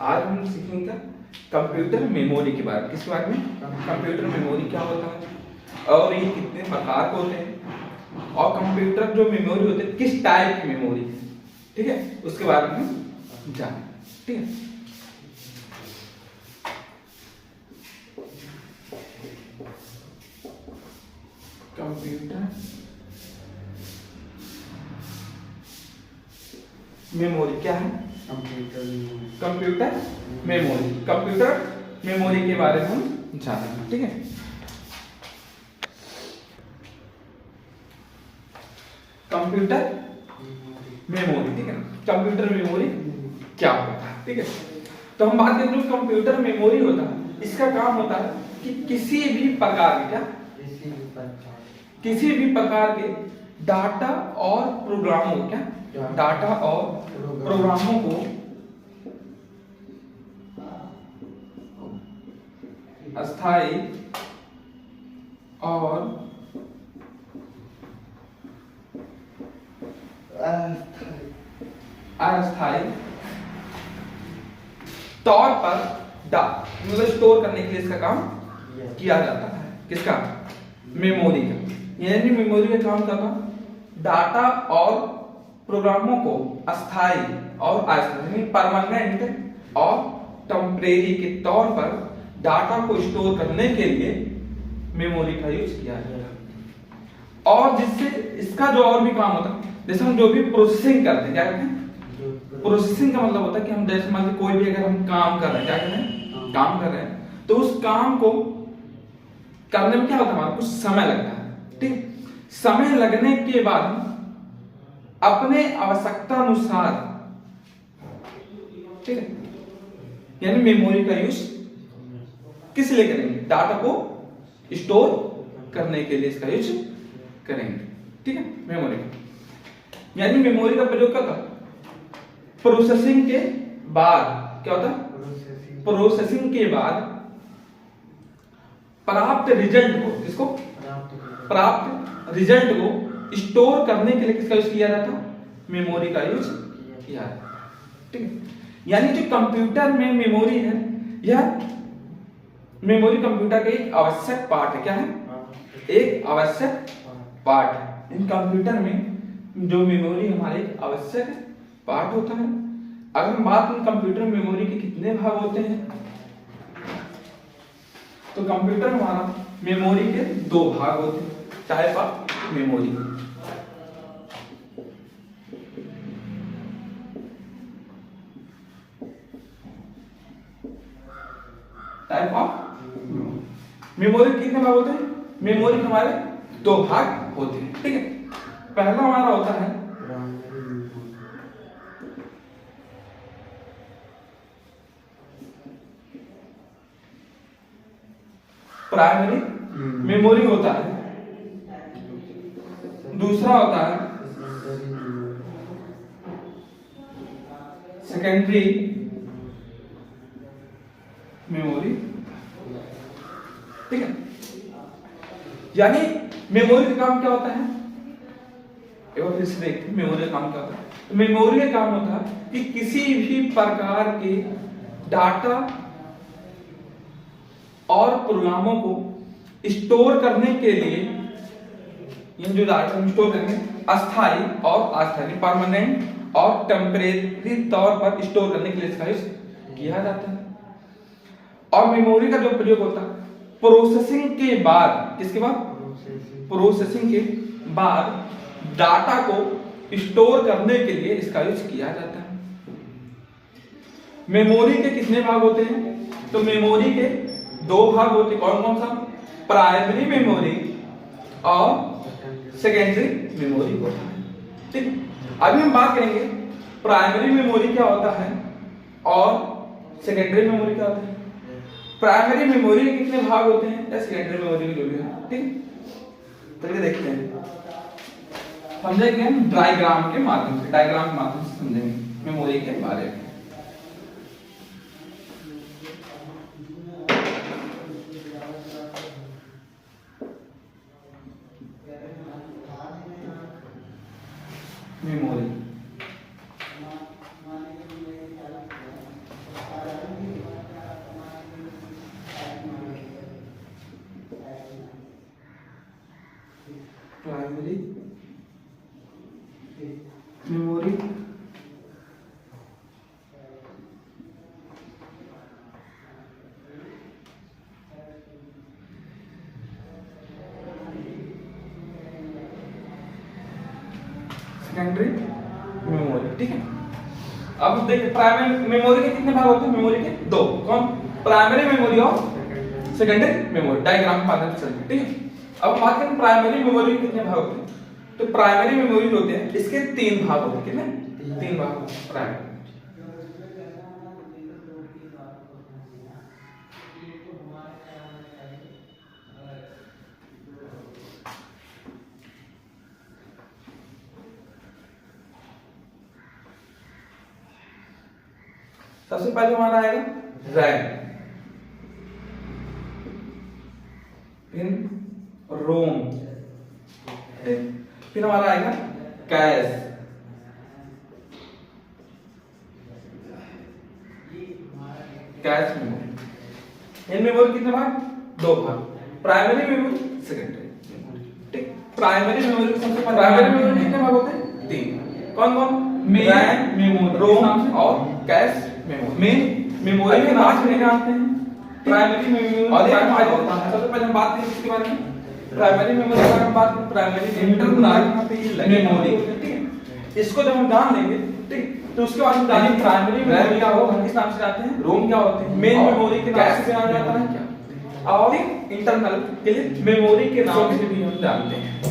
आज हम सीखेंगे कंप्यूटर मेमोरी के बारे में। किस बारे में? कंप्यूटर मेमोरी क्या होता है और ये कितने प्रकार के होते हैं और कंप्यूटर जो मेमोरी होते हैं किस टाइप की मेमोरी है, ठीक है, उसके बारे में हम जानें। ठीक है, कंप्यूटर मेमोरी क्या है? कंप्यूटर मेमोरी के बारे में हम जानेंगे। ठीक है, कंप्यूटर मेमोरी, ठीक है, कंप्यूटर मेमोरी क्या होता है? ठीक है, तो हम बात करें जो कंप्यूटर मेमोरी होता है, इसका काम होता है कि किसी भी प्रकार के डाटा और प्रोग्रामों को अस्थायी और अस्थायी तौर पर मतलब स्टोर करने के लिए इसका काम किया जाता है। किसका? मेमोरी का। यानी मेमोरी का काम क्या था? डाटा और प्रोग्रामों को अस्थायी और अस्थायी परमानेंट और टेम्परेरी के तौर पर डाटा को स्टोर करने के लिए मेमोरी का यूज किया जाता है। और जिससे इसका जो और भी काम होता है, जैसे हम जो भी प्रोसेसिंग करते हैं, क्या कहते हैं? प्रोसेसिंग का मतलब होता है कि हम जैसे मान लीजिए कोई भी अगर हम काम कर रहे हैं, क्या कर रहे हैं? काम कर रहे हैं, तो उस काम को करने में क्या होता है? हमारा कुछ समय लगता है। ठीक, समय लगने के बाद हम अपने आवश्यकता अनुसार, ठीक है, यानी मेमोरी का यूज किस लिए करेंगे? डाटा को स्टोर करने के लिए इसका यूज करेंगे। ठीक है, मेमोरी यानी मेमोरी का प्रयोग क्या था? प्रोसेसिंग के बाद क्या होता है? प्रोसेसिंग के बाद प्राप्त रिजल्ट को स्टोर करने के लिए किसका यूज किया जाता? मेमोरी का यूज किया जाता। ठीक है, यानी जो कंप्यूटर में मेमोरी है, यह मेमोरी कंप्यूटर का एक आवश्यक पार्ट है। क्या है? एक आवश्यक पार्ट है। इन कंप्यूटर में जो मेमोरी हमारे आवश्यक पार्ट होता है। अगर हम बात करें कंप्यूटर मेमोरी के कितने भाग होते हैं, तो कंप्यूटर हमारा मेमोरी के दो भाग होते हैं। Type of memory, type of memory कितने भाग होते हैं? मेमोरी के हमारे दो भाग होते हैं। ठीक है, पहला हमारा होता है प्राइमरी मेमोरी होता है, दूसरा होता है सेकेंडरी मेमोरी। ठीक है, यानी मेमोरी का काम क्या होता है? एक बार फिर से देखते हैं मेमोरी का काम क्या होता है। तो मेमोरी का काम होता है कि किसी भी प्रकार के डाटा और प्रोग्रामों को स्टोर करने के लिए, ये जो डाटा हम स्टोर करेंगे, अस्थायी और अस्थायी परमानेंट और टेम्परेरी तौर पर स्टोर करने के लिए इसका यूज किया जाता है। और मेमोरी का जो प्रयोग होता है प्रोसेसिंग के बाद, किसके बाद? प्रोसेसिंग के बाद डाटा को स्टोर करने के लिए इसका यूज किया जाता है। मेमोरी के कितने भाग होते हैं? तो मेमोरी के दो भाग होते हैं। कौन कौन सा? प्राइमरी मेमोरी और सेकेंडरी मेमोरी होता है। ठीक, अभी हम बात करेंगे प्राइमरी मेमोरी क्या होता है और सेकेंडरी मेमोरी क्या होता है। प्राइमरी मेमोरी के कितने भाग होते हैं या सेकेंडरी मेमोरी के जो भी है। ठीक, चलिए देखते हैं, समझेंगे हम डायग्राम के माध्यम से समझेंगे मेमोरी के बारे में। Memory primary memory secondary memory. ठीक है, अब देखिए प्राइमरी मेमोरी के कितने भाग होते हैं? मेमोरी के दो, कौन? प्राइमरी मेमोरी और सेकेंडरी मेमोरी। डायग्राम पाने चलते। ठीक है, अब बात करें प्राइमरी मेमोरी के कितने भाग होते हैं। तो प्राइमरी मेमोरी जो होते हैं इसके 3 भाग होते हैं। कितने? 3 भाग होते हैं प्राइमरी। सबसे पहले हमारा आएगा रैम, फिर रोम, फिर हमारा आएगा cash, cache memory. In memory कितने भाग? 2 भाग, प्राइमरी मेमोरी, सेकेंडरी मेमोरी। ठीक, प्राइमरी मेमोरी सबसे पहले प्राइमरी मेमोरी कितने भाग होते हैं? 3। कौन कौन? रैम मेमोरी, रोम और कैश मेमोरी। मेन मेमोरी के नाम से आते हैं प्राइमरी मेमोरी और सबसे पहले हम बात करें इसके बारे में। प्राइमरी मेमोरी के बारे में बात करें, प्राइमरी इंटरनल मेमोरी। ठीक है, इसको जब हम जान लेंगे, ठीक, तो उसके बाद हम जानेंगे प्राइमरी मेमोरी क्या होगा, किस नाम से जाते हैं, रोम क्या होते हैं, मेन मेमोरी के नाम से जाना जाता है क्या, और इंटरनल के लिए मेमोरी के नाम से भी हम जानते हैं।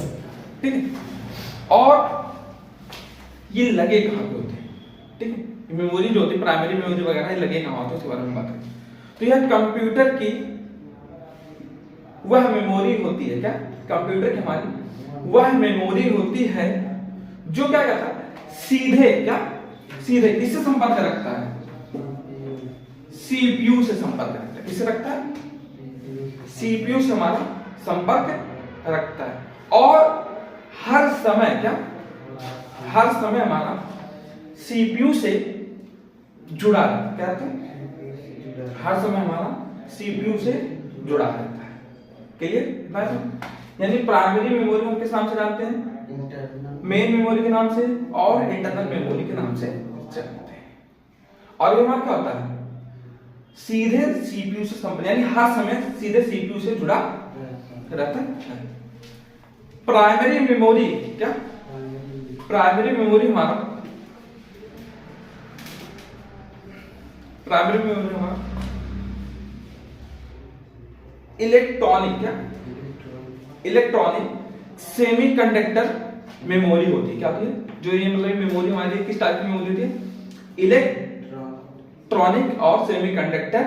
ठीक है, और ये लगे कहां पे होते हैं? ठीक है, मेमोरी जो होती है प्राइमरी मेमोरी वगैरह ये लगे कहां होते हैं उसके बारे में बात करें। तो यह कंप्यूटर की वह मेमोरी होती है, क्या? कंप्यूटर की हमारी वह मेमोरी होती है जो क्या करता है, सीधे क्या, सीधे किससे संपर्क रखता है? सीपीयू से संपर्क रखता है। किससे रखता है? सीपीयू से हमारा संपर्क रखता है। और हर समय क्या, हर समय हमारा सीपीयू से जुड़ा रहता है। क्या रहता है? हर समय हमारा सीपीयू से जुड़ा रहता है। क्लियर? यानी प्राइमरी मेमोरी हम किस नाम से जानते हैं? मेन मेमोरी के नाम से और इंटरनल मेमोरी के नाम से जानते हैं। और ये हमारा क्या होता है? सीधे सीपीयू से संपर्क, यानी हर समय सीधे सीपीयू से जुड़ा रहता है। प्राइमरी मेमोरी क्या? प्राइमरी मेमोरी हमारा इलेक्ट्रॉनिक क्या, इलेक्ट्रॉनिक सेमीकंडक्टर मेमोरी होती है। क्या होती है? जो ये मतलब मेमोरी हमारी किस टाइप की मेमोरी होती है? इलेक्ट्रॉनिक और सेमीकंडक्टर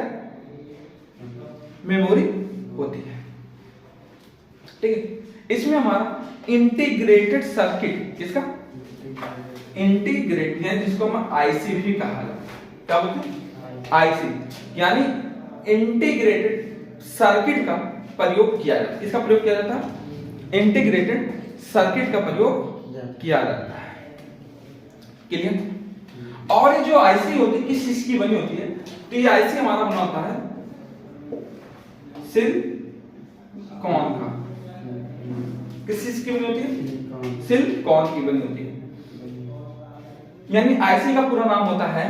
मेमोरी होती है। ठीक है, इसमें हमारा इंटीग्रेटेड सर्किट, किसका? इंटीग्रेट, यानी जिसको हम आईसी भी कहा जाता है। क्या बोलते हैं? आईसी, यानी इंटीग्रेटेड सर्किट का प्रयोग किया जाता है। किसका प्रयोग किया जाता है? इंटीग्रेटेड सर्किट का प्रयोग किया जाता है। क्लियर? और ये जो आईसी होती है किस चीज की बनी होती है? तो ये आईसी हमारा बना होता है सिलिकॉन का। किस चीज की बनी होती है? सिलिकॉन की बनी होती है। यानी आईसी का पूरा नाम होता है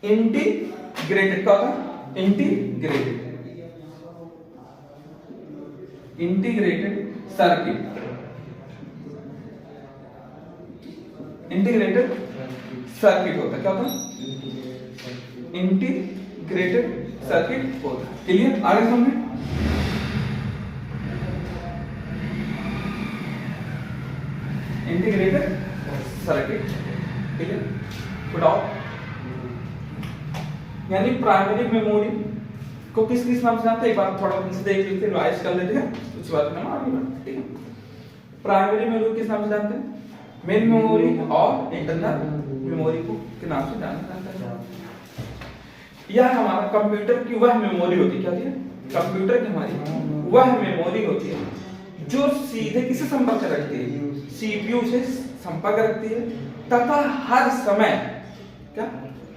इंटीग्रेटेड। क्या होता है? इंटीग्रेटेड सर्किट, इंटीग्रेटेड सर्किट होता है। क्या होता है? इंटीग्रेटेड सर्किट होता है। क्लियर? आगे समझे? Integrated circuit. क्लियर? बताओ, यानी प्राइमरी मेमोरी को किस किस नाम से जानते हैं? एक बार थोड़ा फिर से देख लेते हैं, रिवाइज कर लेते हैं, उसके बाद हम आगे बढ़ते हैं। ठीक है, प्राइमरी मेमोरी किस नाम से जानते हैं? मेन मेमोरी और इंटरनल मेमोरी को के नाम से जाना जाता है। यह हमारा कंप्यूटर की वह मेमोरी होती है। क्या होती है? कंप्यूटर की हमारी वह मेमोरी होती है जो सीधे किससे संपर्क रखती है? सीपीयू से संपर्क रखती है तथा हर समय क्या,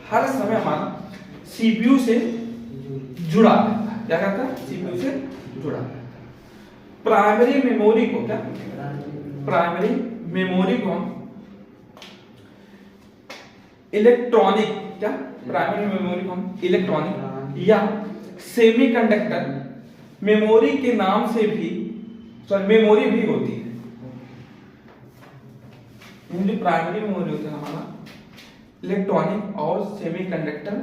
हर समय हमारा सीपीयू से जुड़ा रहता है। क्या करता है, सीपीयू से जुड़ा रहता है। प्राइमरी मेमोरी को क्या, प्राइमरी मेमोरी को हम इलेक्ट्रॉनिक, क्या प्राइमरी मेमोरी को हम इलेक्ट्रॉनिक या सेमीकंडक्टर मेमोरी के नाम से भी, सॉरी मेमोरी भी होती है। जो प्राइमरी मेमोरी होता है हमारा इलेक्ट्रॉनिक और सेमीकंडक्टर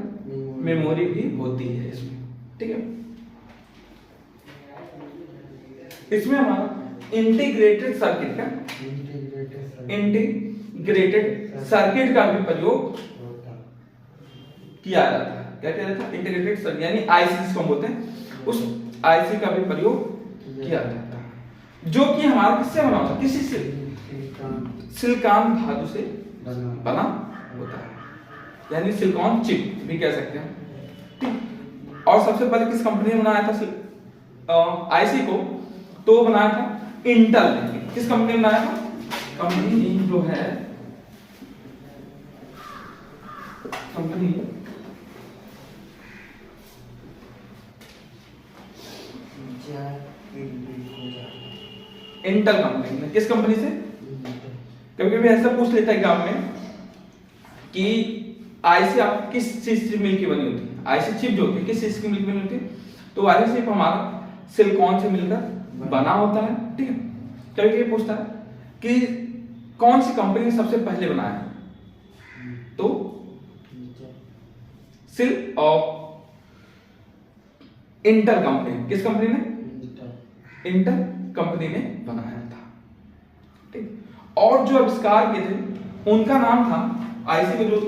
मेमोरी भी होती है इसमें, ठीक है। इसमें हमारा इंटीग्रेटेड सर्किट का, इंटीग्रेटेड सर्किट का भी प्रयोग किया जाता है। क्या किया जाता है, इंटीग्रेटेड सर्किट यानी आईसी जिसको हम बोलते हैं, उस आईसी का भी प्रयोग किया जाता है, जो कि हमारा किससे बना होता है, किसी से सिलिकॉन धातु से बना होता है, यानी सिलिकॉन चिप भी कह सकते हैं, ठीक। और सबसे पहले किस कंपनी ने बनाया था आईसी को, तो बनाया था इंटेल ने। किस कंपनी ने बनाया था, कंपनी जो है कंपनी इंटेल कंपनी ने। किस कंपनी से, कभी कभी ऐसा पूछ लेता है एग्जाम में कि आईसी आप किस चीज से मिलकर बनी होती है, आईसी चिप जो होती है किस चीज की मिलकर बनी होती है, तो आईसी चिप हमारा सिलिकॉन से मिलकर बना होता है, ठीक है। कभी कभी पूछता है कि कौन सी कंपनी ने सबसे पहले बनाया, तो इंटेल कंपनी। किस कंपनी ने, इंटेल कंपनी ने बनाया था, ठीक। और जो आविष्कार किए थे उनका नाम था, आईसी को जो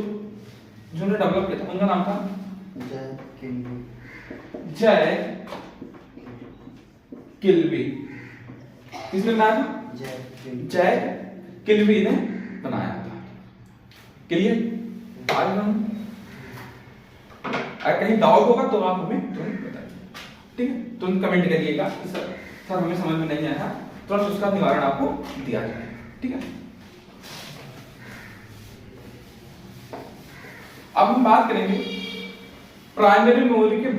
ने डेवलप किया था उनका नाम था जय किल्बी। किसने बनाया था, जय किल्बी ने बनाया था। क्लियर, आगे हम अगर कहीं डाउट होगा तो आप हमें तुरंत बताइए, ठीक है। तुरंत कमेंट करिएगा कि सर हमें समझ में नहीं आया, तुरंत उसका निवारण आपको दिया जाए, ठीक है। अब हम बात करेंगे प्राइमरी मेमोरी के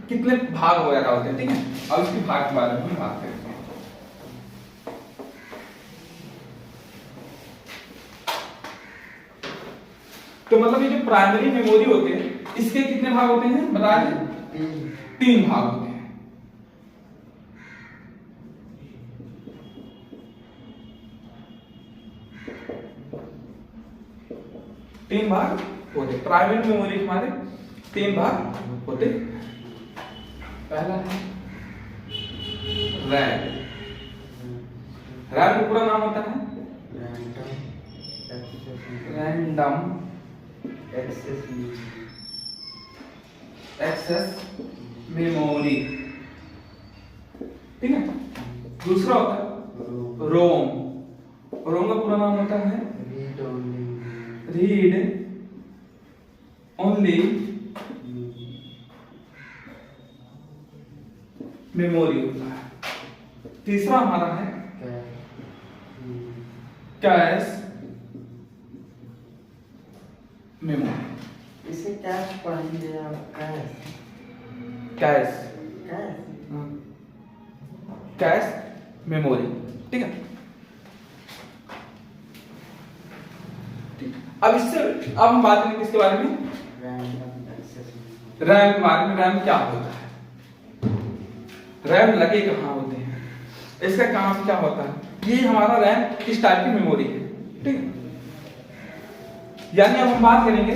कितने भाग वगैरह होते हैं, ठीक है। अब इसके भाग के बारे में हम बात करेंगे। तो मतलब ये जो प्राइमरी मेमोरी होते हैं इसके कितने भाग होते हैं बताया, 3 भाग होते हैं। तीन भाग होते, प्राइमरी मेमोरी हमारे 3 भाग होते। पहला है रैम। रैम का पूरा नाम होता है रैंडम एक्सेस मेमोरी, ठीक है। दूसरा होता है रोम। रोम का पूरा नाम होता है रीड ओनली मेमोरी होता है। तीसरा हमारा है कैश मेमोरी। इसे कैश पढ़ेंगे आप, कैश कैश मेमोरी, ठीक है। अब हम बात करेंगे किसके बारे में, रैम के बारे में। रैम क्या होता है, रैम लगे कहाँ होते हैं, इसका काम क्या होता है, ये हमारा रैम किस टाइप की मेमोरी है, ठीक है। यानी अब हम बात करेंगे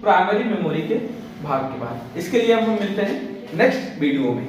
प्राइमरी मेमोरी के भाग के बाद। इसके लिए हम मिलते हैं नेक्स्ट वीडियो में।